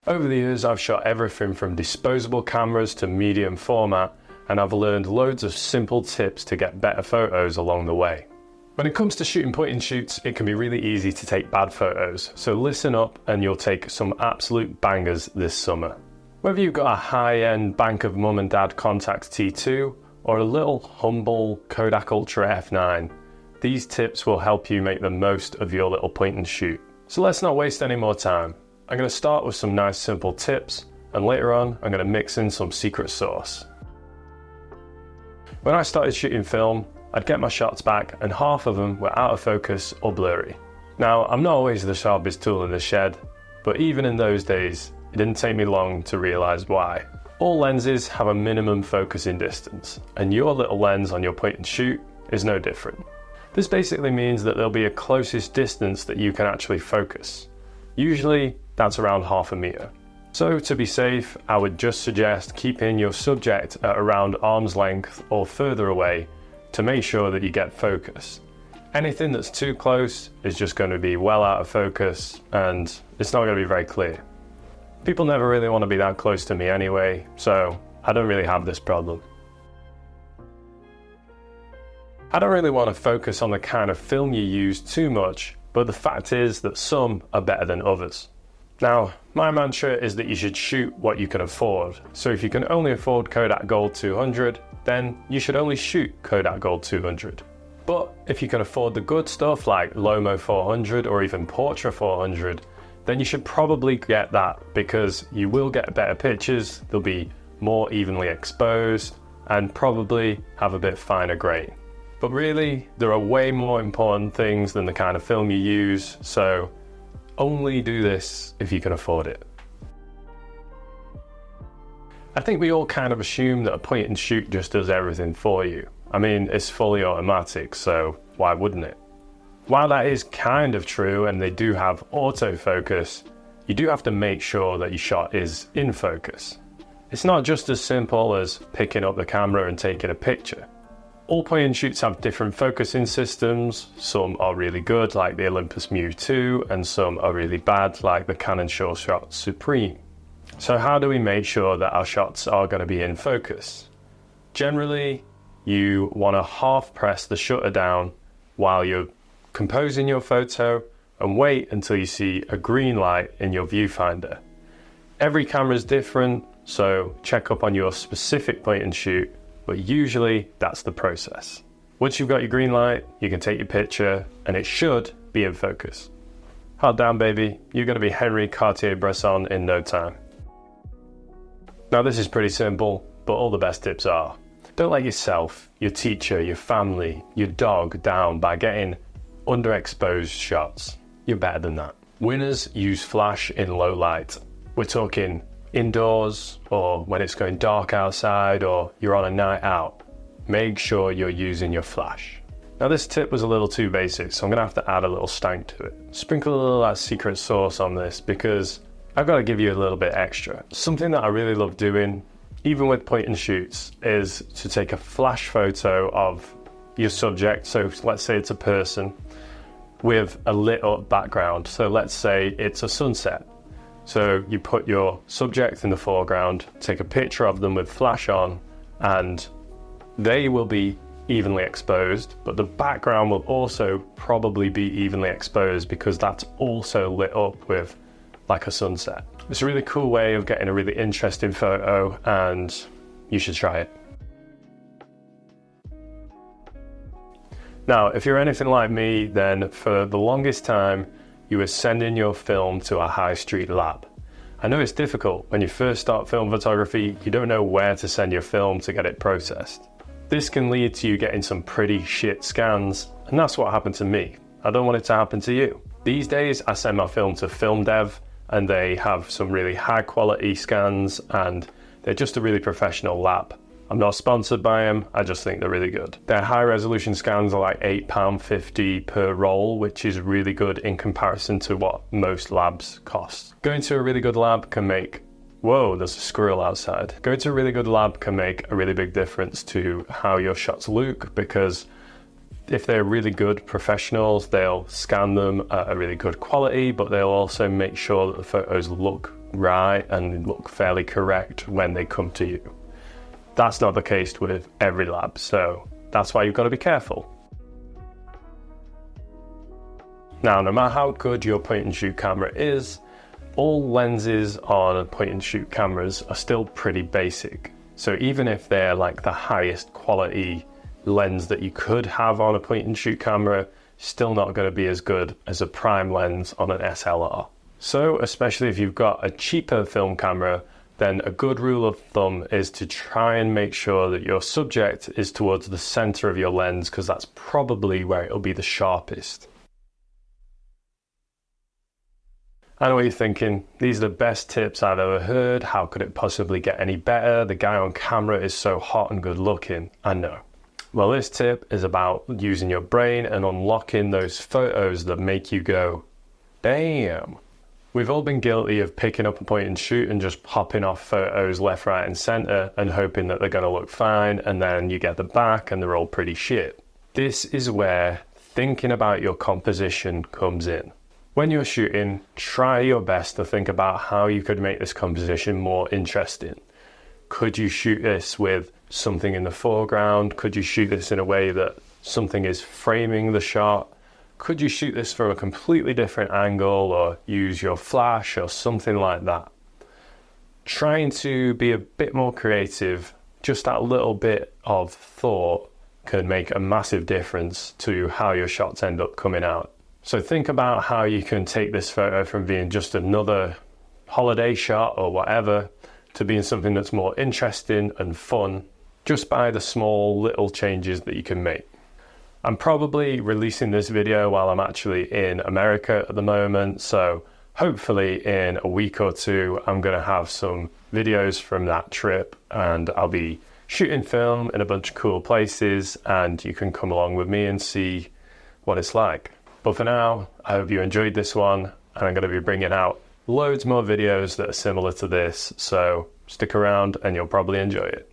Over the years, I've shot everything from disposable cameras to medium format, and I've learned loads of simple tips to get better photos along the way. When it comes to shooting point and shoots, it can be really easy to take bad photos, so listen up and you'll take some absolute bangers this summer. Whether you've got a high-end Bank of Mum and Dad Contax T2 or a little humble Kodak Ultra F9, these tips will help you make the most of your little point and shoot. So let's not waste any more time. I'm going to start with some nice simple tips, and later on I'm going to mix in some secret sauce. When I started shooting film, I'd get my shots back and half of them were out of focus or blurry. Now, I'm not always the sharpest tool in the shed, but even in those days, it didn't take me long to realise why. All lenses have a minimum focusing distance, and your little lens on your point and shoot is no different. This basically means that there'll be a closest distance that you can actually focus. Usually, that's around half a metre. So to be safe, I would just suggest keeping your subject at around arm's length or further away to make sure that you get focus. Anything that's too close is just going to be well out of focus and it's not going to be very clear. People never really want to be that close to me anyway, so I don't really have this problem. I don't really want to focus on the kind of film you use too much, but the fact is that some are better than others. Now, my mantra is that you should shoot what you can afford. So if you can only afford Kodak Gold 200, then you should only shoot Kodak Gold 200. But if you can afford the good stuff like Lomo 400 or even Portra 400, then you should probably get that because you will get better pictures, they'll be more evenly exposed, and probably have a bit finer grain. But really, there are way more important things than the kind of film you use, so only do this if you can afford it. I think we all kind of assume that a point and shoot just does everything for you. I mean, it's fully automatic, so why wouldn't it? While that is kind of true and they do have autofocus, you do have to make sure that your shot is in focus. It's not just as simple as picking up the camera and taking a picture. All point and shoots have different focusing systems. Some are really good like the Olympus Mu 2 and some are really bad like the Canon SureShot Supreme. So how do we make sure that our shots are going to be in focus? Generally, you want to half press the shutter down while you're composing your photo and wait until you see a green light in your viewfinder. Every camera is different, so check up on your specific point and shoot. But usually that's the process. Once you've got your green light, you can take your picture and it should be in focus. Hard down, baby. You're going to be Henri Cartier-Bresson in no time. Now this is pretty simple, but all the best tips are: don't let yourself, your teacher, your family, your dog down by getting underexposed shots. You're better than that. Winners use flash in low light. We're talking indoors or when it's going dark outside or you're on a night out. Make sure you're using your flash. Now this tip was a little too basic, so I'm gonna have to add a little stank to it. Sprinkle a little of that secret sauce on this because I've got to give you a little bit extra. Something that I really love doing, even with point and shoots, is to take a flash photo of your subject. So let's say it's a person with a lit up background. So let's say it's a sunset. So you put your subject in the foreground, take a picture of them with flash on, and they will be evenly exposed, but the background will also probably be evenly exposed because that's also lit up with like a sunset. It's a really cool way of getting a really interesting photo and you should try it. Now, if you're anything like me, then for the longest time, you were sending your film to a high street lab. I know it's difficult. When you first start film photography, you don't know where to send your film to get it processed. This can lead to you getting some pretty shit scans, and that's what happened to me. I don't want it to happen to you. These days, I send my film to Film Dev, and they have some really high quality scans, and they're just a really professional lab. I'm not sponsored by them, I just think they're really good. Their high resolution scans are like £8.50 per roll, which is really good in comparison to what most labs cost. Going to a really good lab can make, whoa, there's a squirrel outside. Going to a really good lab can make a really big difference to how your shots look, because if they're really good professionals, they'll scan them at a really good quality, but they'll also make sure that the photos look right and look fairly correct when they come to you. That's not the case with every lab, so that's why you've got to be careful. Now, no matter how good your point and shoot camera is, all lenses on point and shoot cameras are still pretty basic. So even if they're like the highest quality lens that you could have on a point and shoot camera, still not going to be as good as a prime lens on an SLR. So especially if you've got a cheaper film camera, then a good rule of thumb is to try and make sure that your subject is towards the center of your lens, because that's probably where it'll be the sharpest. I know what you're thinking, these are the best tips I've ever heard. How could it possibly get any better? The guy on camera is so hot and good looking. I know. Well, this tip is about using your brain and unlocking those photos that make you go, damn. We've all been guilty of picking up a point and shoot and just popping off photos left, right, and center and hoping that they're going to look fine, and then you get the back and they're all pretty shit. This is where thinking about your composition comes in. When you're shooting, try your best to think about how you could make this composition more interesting. Could you shoot this with something in the foreground? Could you shoot this in a way that something is framing the shot? Could you shoot this from a completely different angle or use your flash or something like that? Trying to be a bit more creative, just that little bit of thought can make a massive difference to how your shots end up coming out. So think about how you can take this photo from being just another holiday shot or whatever to being something that's more interesting and fun, just by the small little changes that you can make. I'm probably releasing this video while I'm actually in America at the moment, so hopefully in a week or two I'm going to have some videos from that trip, and I'll be shooting film in a bunch of cool places, and you can come along with me and see what it's like. But for now, I hope you enjoyed this one, and I'm going to be bringing out loads more videos that are similar to this, so stick around and you'll probably enjoy it.